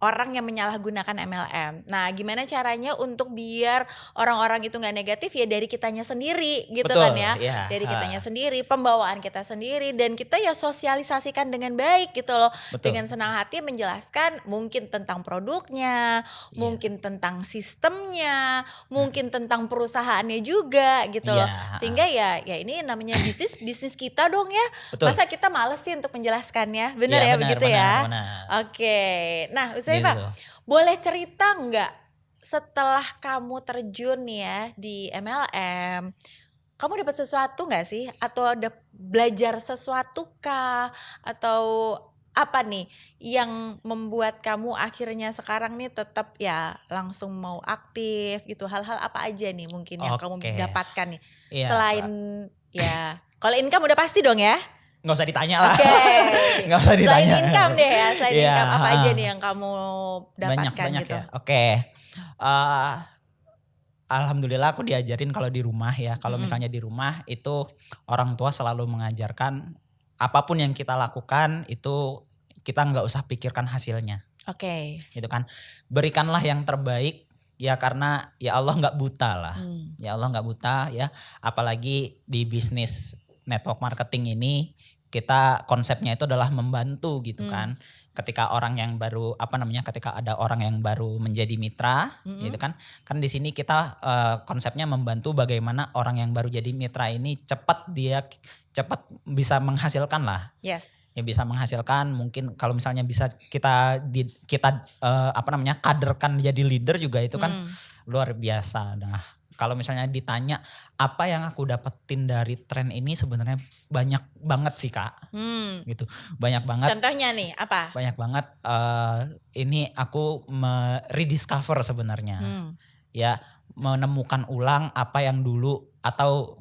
orang yang menyalahgunakan MLM. Nah gimana caranya untuk biar orang-orang orang itu nggak negatif ya dari kitanya sendiri gitu Betul, kan ya. iya. Dari kitanya sendiri, pembawaan kita sendiri dan kita ya sosialisasikan dengan baik gitu loh. Betul. Dengan senang hati menjelaskan mungkin tentang produknya, mungkin tentang sistemnya, mungkin tentang perusahaannya juga gitu loh. Iya. Sehingga ya ini namanya bisnis kita dong ya. Betul. Masa kita males sih untuk menjelaskannya? Bener Iya, ya benar, begitu benar, ya? benar. Oke. Nah, Uzaifa, Gitu. boleh cerita nggak setelah kamu terjun ya di MLM, kamu dapat sesuatu nggak sih? Atau ada belajar sesuatu kah? Atau apa nih yang membuat kamu akhirnya sekarang nih tetap ya langsung mau aktif gitu? Hal-hal apa aja nih mungkin yang kamu Oke. dapatkan nih? Iya, Selain ya, kalau income udah pasti dong ya? Nggak usah ditanya lah. Oke. Nggak usah ditanya. Selain income deh ya, selain Iya, income apa aja nih yang kamu dapatkan banyak gitu? ya. Oke. Alhamdulillah aku diajarin kalau di rumah ya. Kalau misalnya di rumah itu orang tua selalu mengajarkan apapun yang kita lakukan itu kita nggak usah pikirkan hasilnya. Oke. Gitu kan. Berikanlah yang terbaik ya karena ya Allah nggak buta lah. Ya Allah nggak buta ya. Apalagi di bisnis network marketing ini kita konsepnya itu adalah membantu gitu kan. Ketika orang yang baru ketika ada orang yang baru menjadi mitra gitu kan di sini kita konsepnya membantu bagaimana orang yang baru jadi mitra ini cepat bisa menghasilkan lah. Yes. Ya bisa menghasilkan, mungkin kalau misalnya bisa kita kaderkan jadi leader juga itu kan luar biasa. Nah, kalau misalnya ditanya apa yang aku dapetin dari tren ini sebenarnya banyak banget sih Kak. Gitu. Banyak banget. Contohnya nih apa? Banyak banget ini aku rediscover sebenarnya. Ya, menemukan ulang apa yang dulu atau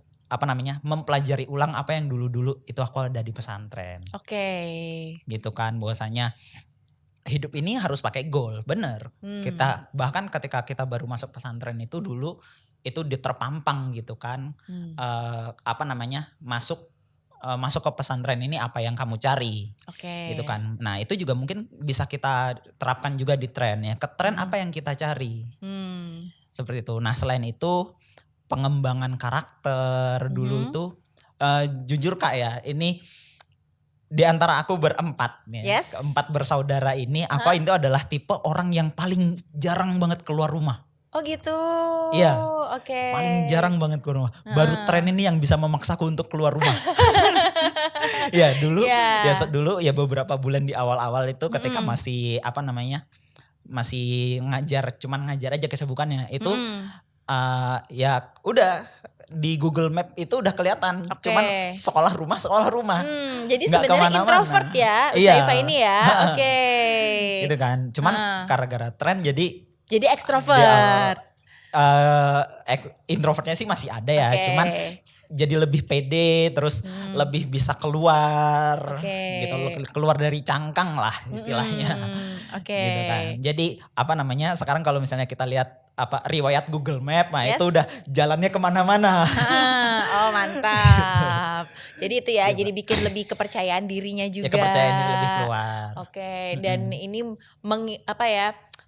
mempelajari ulang apa yang dulu-dulu itu aku ada di pesantren. Oke. Gitu kan, bahwasanya hidup ini harus pakai goal, bener. Kita bahkan ketika kita baru masuk pesantren itu dulu itu diterpampang gitu kan, masuk ke pesantren ini apa yang kamu cari, Oke. gitu kan. Nah itu juga mungkin bisa kita terapkan juga di tren ya. Ke tren apa yang kita cari, seperti itu. Nah selain itu pengembangan karakter dulu itu, jujur Kak ya ini. Di antara aku berempat nih, keempat bersaudara ini, aku itu adalah tipe orang yang paling jarang banget keluar rumah. Oh gitu. Iya. Oke. Paling jarang banget keluar rumah. Baru tren ini yang bisa memaksaku untuk keluar rumah. Ya dulu, dulu beberapa bulan di awal-awal itu ketika masih masih cuman ngajar aja kesibukannya itu, ya udah. Di Google Map itu udah kelihatan, cuman sekolah rumah. Jadi sebenarnya introvert ya, Uzaifa ini ya. Oke. Gitu kan. Cuman gara-gara tren jadi ekstrovert. Introvertnya sih masih ada ya, cuman jadi lebih pede, terus lebih bisa keluar, gitu, keluar dari cangkang lah istilahnya. Gitu kan. Jadi sekarang kalau misalnya kita lihat riwayat Google Map, itu udah jalannya kemana-mana. Oh mantap. Jadi itu ya, jadi bikin lebih kepercayaan dirinya juga. Ya kepercayaan diri lebih keluar. Oke, dan ini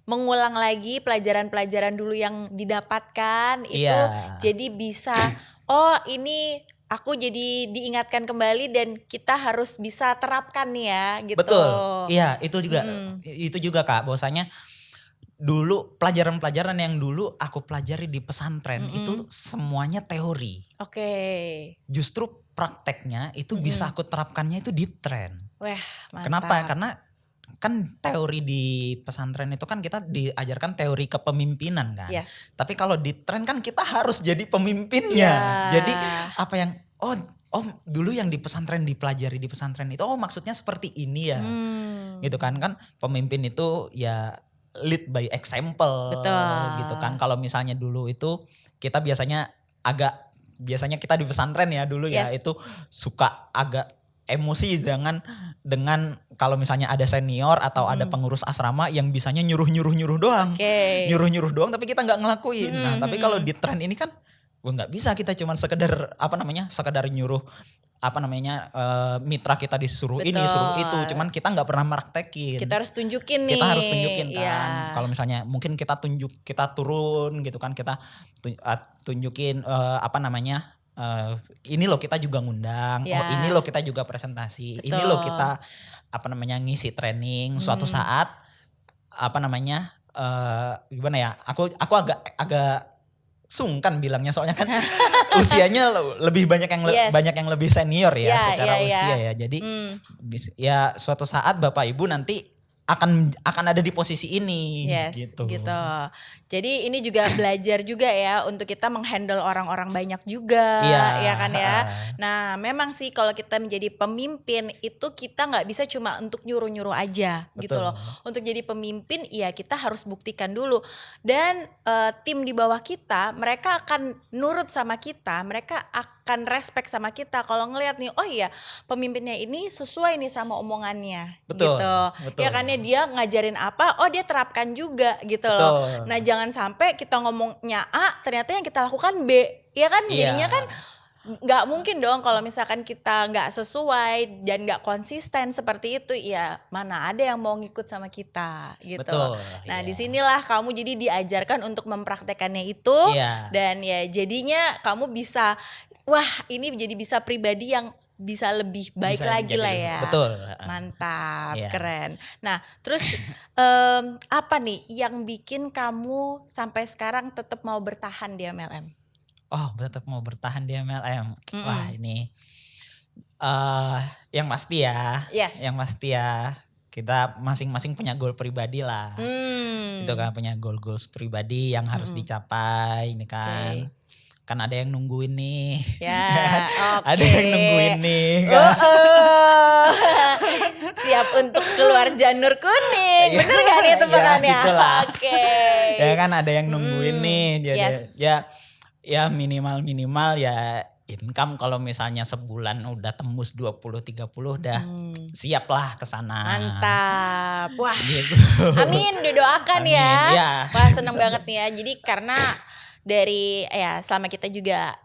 mengulang lagi pelajaran-pelajaran dulu yang didapatkan itu, jadi bisa ini aku jadi diingatkan kembali dan kita harus bisa terapkan nih ya gitu. Betul. Iya, itu juga Kak, bahwasanya dulu pelajaran-pelajaran yang dulu aku pelajari di pesantren itu semuanya teori. Oke. Justru prakteknya itu bisa aku terapkannya itu di tren. Wah, mantap. Kenapa? Karena kan teori di pesantren itu kan kita diajarkan teori kepemimpinan kan. Yes. Tapi kalau di tren kan kita harus jadi pemimpinnya. Jadi apa yang dulu yang di pesantren dipelajari di pesantren itu maksudnya seperti ini ya. Gitu kan pemimpin itu ya lead by example. Betul. Gitu kan. Kalau misalnya dulu itu kita biasanya kita di pesantren ya dulu ya itu suka agak emosi dengan kalau misalnya ada senior atau ada pengurus asrama yang bisanya nyuruh doang. Nyuruh doang tapi kita nggak ngelakuin. Nah, tapi kalau di tren ini kan nggak bisa kita cuman sekedar sekedar nyuruh mitra kita disuruh ini suruh itu, Betul. cuman kita nggak pernah praktekin. Kita harus tunjukin nih. Kita harus tunjukin kan. Iya. Kalau misalnya mungkin kita turun gitu kan, kita tunjukin ini loh kita juga ngundang. Ya. Oh, ini loh kita juga presentasi. Betul. Ini loh kita ngisi training suatu saat gimana ya? Aku agak sungkan bilangnya, soalnya kan usianya lebih banyak yang Yes. banyak yang lebih senior ya, Ya, secara ya, ya. usia ya. Jadi ya suatu saat Bapak Ibu nanti akan ada di posisi ini. Yes, gitu. Jadi ini juga belajar juga ya untuk kita menghandle orang-orang banyak juga, Iya. ya kan ya. Nah, memang sih kalau kita menjadi pemimpin itu kita nggak bisa cuma untuk nyuruh-nyuruh aja. Betul. Gitu loh. Untuk jadi pemimpin ya kita harus buktikan dulu. Dan tim di bawah kita mereka akan nurut sama kita, mereka akan respect sama kita kalau ngelihat nih, oh iya pemimpinnya ini sesuai nih sama omongannya. Betul, Gitu. betul. Ya kan ya, dia ngajarin apa, oh dia terapkan juga gitu Betul. loh. Nah, jangan sampai kita ngomongnya A ternyata yang kita lakukan B, ya kan. Jadinya Iya. kan nggak mungkin dong kalau misalkan kita nggak sesuai dan nggak konsisten seperti itu, ya mana ada yang mau ngikut sama kita gitu. Betul, Nah, iya. disinilah kamu jadi diajarkan untuk mempraktekannya itu. Iya. Dan ya jadinya kamu bisa, wah ini jadi bisa pribadi yang bisa lebih baik Bisa lagi jadi lah lebih- ya. betul. Mantap, Iya. keren. Nah, terus apa nih yang bikin kamu sampai sekarang tetap mau bertahan di MLM? Oh, tetap mau bertahan di MLM. Wah, ini yang pasti ya. Yes. Yang pasti ya. Kita masing-masing punya goal pribadi lah. Itu kan punya goal pribadi yang harus dicapai ini kan. Oke. Kan ada yang nungguin nih. Ya, Ada oke. yang nungguin nih kan. Siap untuk keluar janur kuning. Iya. Bener gak nih tebakannya? Ya, gitulah. Oke. Ya kan ada yang nungguin nih. Jadi Yes. ya minimal ya income kalau misalnya sebulan udah tembus 20-30 udah siap lah ke sana. Mantap. Wah. Gitu. Amin, didoakan Amin, ya. ya. Wah, seneng banget nih ya. Jadi karena dari ya selama kita juga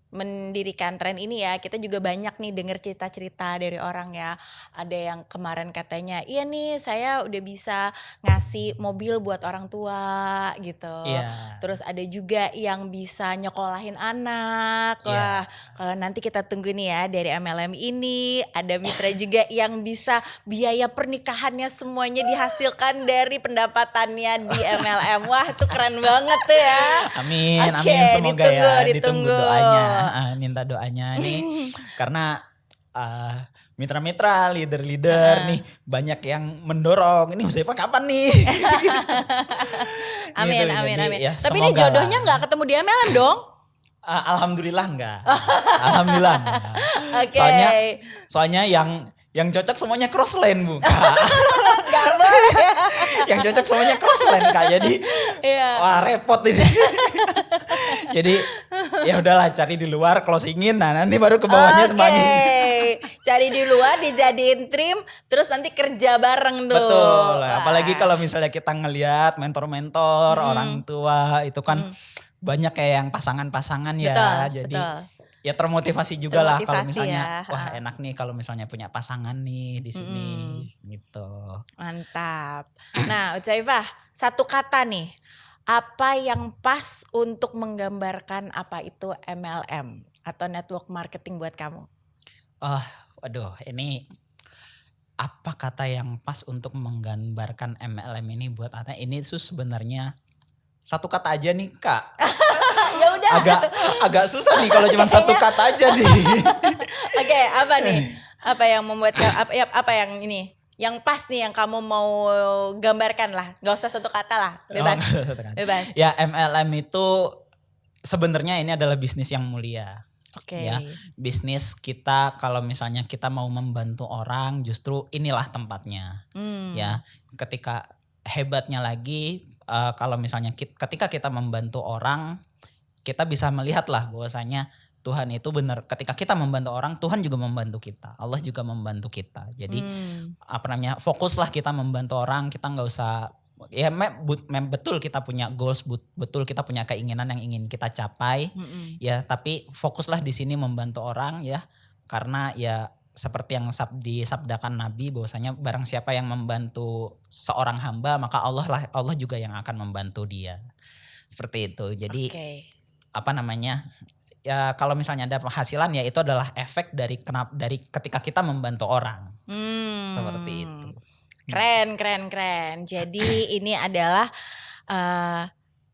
mendirikan tren ini ya, kita juga banyak nih denger cerita-cerita dari orang ya. Ada yang kemarin katanya, iya nih saya udah bisa ngasih mobil buat orang tua gitu. Iya. Terus ada juga yang bisa nyekolahin anak. Iya. Wah, kalau nanti kita tunggu nih ya dari MLM ini, ada mitra juga yang bisa biaya pernikahannya semuanya dihasilkan dari pendapatannya di MLM. Wah, itu keren banget tuh ya. Amin, Oke, amin, semoga ya ditunggu. doanya, minta doanya nih karena mitra-mitra, leader-leader nih banyak yang mendorong. Ini Huzaifah kapan nih? Amin, Gitu, amin, jadi amin. ya Tapi ini semoga jodohnya lah. nggak ketemu di MLM dong? Alhamdulillah enggak. Alhamdulillah enggak. Oke. Soalnya yang cocok semuanya cross line Bu. Kak. Nggak boleh. Yang cocok semuanya cross line Kak. Jadi Iya. wah repot ini. Jadi ya udahlah cari di luar closingin, nah nanti baru ke bawahnya Oke. semakin. Cari di luar dijadiin trim, terus nanti kerja bareng tuh. Betul. Wah. Apalagi kalau misalnya kita ngelihat mentor-mentor orang tua itu kan banyak kayak yang pasangan-pasangan ya. Betul, Jadi betul. ya termotivasi juga lah kalau Termotivasi misalnya ya. wah enak nih kalau misalnya punya pasangan nih di sini gitu. Mantap. Nah, Ucaifah, satu kata nih. Apa yang pas untuk menggambarkan apa itu MLM atau network marketing buat kamu? Waduh, ini apa kata yang pas untuk menggambarkan MLM ini buat Ata? Ini sebenarnya satu kata aja nih Kak. Ya udah. Agak susah nih kalau cuma satu kata aja nih. Oke, apa nih? Apa yang membuat apa yang ini? Yang pas nih yang kamu mau gambarkan lah. Gak usah satu kata lah. Bebas. Oh, satu kata. Bebas. Ya MLM itu sebenarnya ini adalah bisnis yang mulia. Oke. Ya, bisnis kita kalau misalnya kita mau membantu orang justru inilah tempatnya. Ya, ketika hebatnya lagi kalau misalnya ketika kita membantu orang, kita bisa melihat lah bahwasanya Tuhan itu benar, ketika kita membantu orang, Tuhan juga membantu kita. Allah juga membantu kita. Jadi fokuslah kita membantu orang, kita nggak usah Ya betul kita punya goals, betul kita punya keinginan yang ingin kita capai. Ya, tapi fokuslah di sini membantu orang ya. Karena ya seperti yang disabdakan Nabi bahwasanya barang siapa yang membantu seorang hamba maka Allah juga yang akan membantu dia. Seperti itu. Jadi apa namanya? Ya kalau misalnya ada penghasilan ya itu adalah efek dari ketika kita membantu orang. Seperti itu. Keren. Jadi ini adalah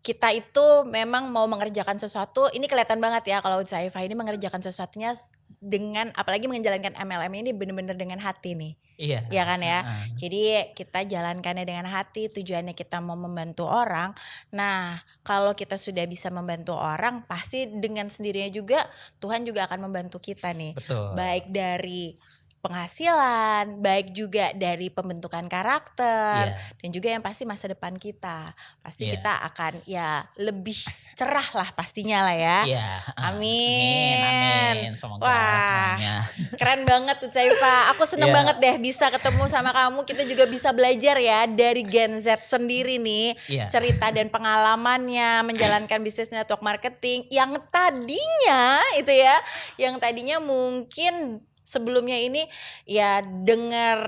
kita itu memang mau mengerjakan sesuatu, ini kelihatan banget ya kalau Zaifah ini mengerjakan sesuatunya dengan, apalagi menjalankan MLM ini benar-benar dengan hati nih. Iya. Ya kan ya. Jadi kita jalankannya dengan hati, tujuannya kita mau membantu orang. Nah, kalau kita sudah bisa membantu orang, pasti dengan sendirinya juga Tuhan juga akan membantu kita nih. Betul. Baik dari penghasilan, baik juga dari pembentukan karakter, dan juga yang pasti masa depan kita. Pasti kita akan ya lebih cerah lah pastinya lah ya. Amin. Semoga semuanya. Keren banget Zaifah. Aku seneng banget deh bisa ketemu sama kamu. Kita juga bisa belajar ya dari Gen Z sendiri nih. Cerita dan pengalamannya menjalankan bisnis network marketing yang tadinya itu ya, yang tadinya mungkin sebelumnya ini ya dengar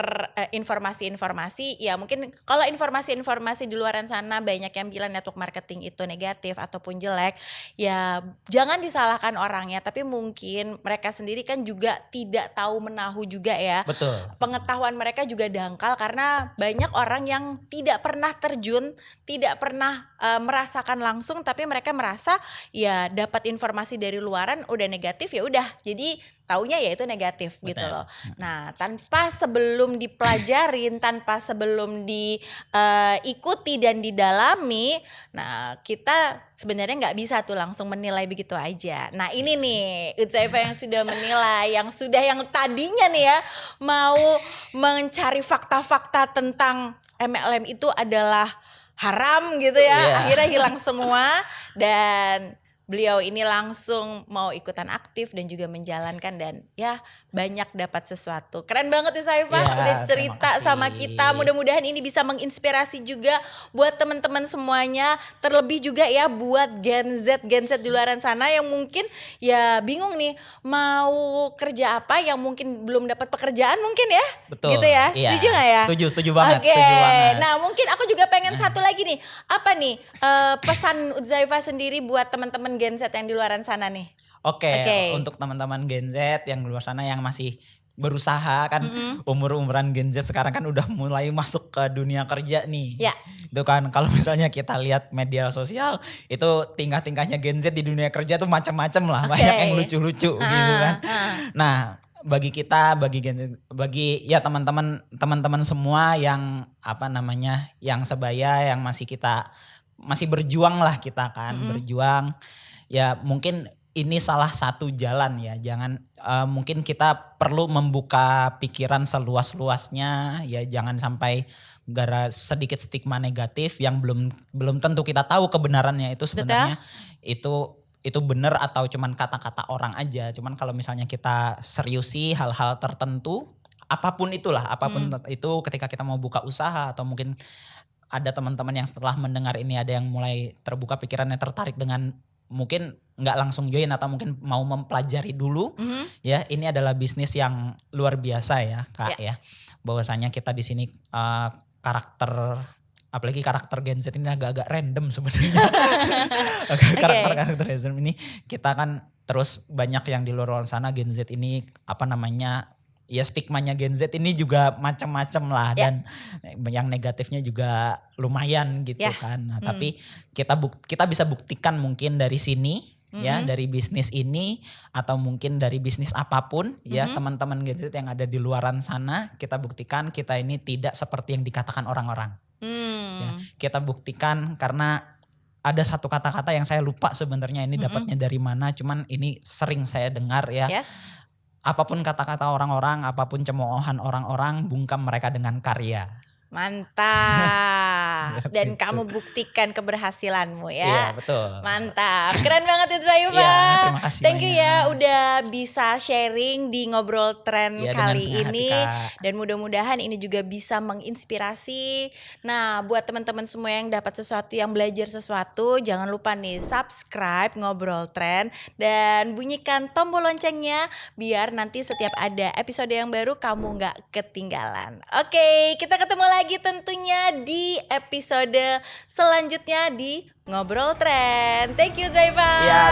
informasi-informasi, ya mungkin kalau informasi-informasi di luaran sana banyak yang bilang network marketing itu negatif ataupun jelek, ya jangan disalahkan orangnya, tapi mungkin mereka sendiri kan juga tidak tahu menahu juga ya. Betul. Pengetahuan mereka juga dangkal karena banyak orang yang tidak pernah terjun, tidak pernah merasakan langsung, tapi mereka merasa ya dapat informasi dari luaran udah negatif ya udah, jadi taunya ya itu negatif. Gitu loh. Nah, tanpa sebelum dipelajarin, tanpa sebelum diikuti dan didalami, nah kita sebenarnya nggak bisa tuh langsung menilai begitu aja. Nah ini nih Zaifah yang sudah menilai, yang tadinya nih ya mau mencari fakta-fakta tentang MLM itu adalah haram gitu ya, akhirnya hilang semua dan beliau ini langsung mau ikutan aktif dan juga menjalankan dan ya banyak dapat sesuatu. Keren banget nih Zaifah udah cerita sama kita. Mudah-mudahan ini bisa menginspirasi juga buat teman-teman semuanya. Terlebih juga ya buat Gen Z di luaran sana yang mungkin ya bingung nih mau kerja apa, yang mungkin belum dapat pekerjaan mungkin ya. Betul. Gitu ya. Setuju gak ya? Setuju banget. Setuju banget. Nah mungkin aku juga pengen satu lagi nih. Apa nih pesan Zaifah sendiri buat teman-teman Gen Z yang di luaran sana nih? Oke. Untuk teman-teman Gen Z yang di luar sana yang masih berusaha kan, umuran Gen Z sekarang kan udah mulai masuk ke dunia kerja nih. Itu kan kalau misalnya kita lihat media sosial itu tingkah-tingkahnya Gen Z di dunia kerja tuh macam-macam lah, banyak yang lucu-lucu gitu kan. Nah, bagi kita, bagi ya teman-teman semua yang apa namanya, yang sebaya, yang masih berjuang lah kita kan, berjuang. Ya mungkin ini salah satu jalan ya, jangan mungkin kita perlu membuka pikiran seluas-luasnya ya, jangan sampai gara sedikit stigma negatif yang belum tentu kita tahu kebenarannya itu sebenarnya itu benar atau cuman kata-kata orang aja. Cuman kalau misalnya kita seriusi hal-hal tertentu, apapun itulah, itu ketika kita mau buka usaha atau mungkin ada teman-teman yang setelah mendengar ini ada yang mulai terbuka pikirannya, tertarik dengan mungkin nggak langsung join atau mungkin mau mempelajari dulu, ya ini adalah bisnis yang luar biasa ya Kak ya. Bahwasanya kita di sini apalagi karakter Gen Z ini agak-agak random sebenarnya. Karakter Gen Z ini kita kan terus banyak yang di luar sana Gen Z ini apa namanya, ya stigmanya Gen Z ini juga macam-macam lah dan yang negatifnya juga lumayan gitu kan. Nah, tapi kita bisa buktikan mungkin dari sini ya, dari bisnis ini atau mungkin dari bisnis apapun ya, teman-teman Gen Z yang ada di luaran sana, kita buktikan kita ini tidak seperti yang dikatakan orang-orang. Ya, kita buktikan karena ada satu kata-kata yang saya lupa sebenarnya ini dapatnya dari mana, cuman ini sering saya dengar ya. Apapun kata-kata orang-orang, apapun cemoohan orang-orang, bungkam mereka dengan karya. Mantap. Dan Gitu. kamu buktikan keberhasilanmu ya. Iya, betul. Mantap, keren banget Huzaifah. Iya, terima kasih Thank you ya banyak. udah bisa sharing di Ngobrol Tren Iya, dengan kali senang hati, ini. Kak. Dan mudah-mudahan ini juga bisa menginspirasi. Nah, buat teman-teman semua yang dapat sesuatu, yang belajar sesuatu, jangan lupa nih subscribe Ngobrol Tren dan bunyikan tombol loncengnya biar nanti setiap ada episode yang baru kamu nggak ketinggalan. Oke, kita ketemu lagi tentunya di episode selanjutnya di Ngobrol Tren. Thank you Huzaifah. Ya,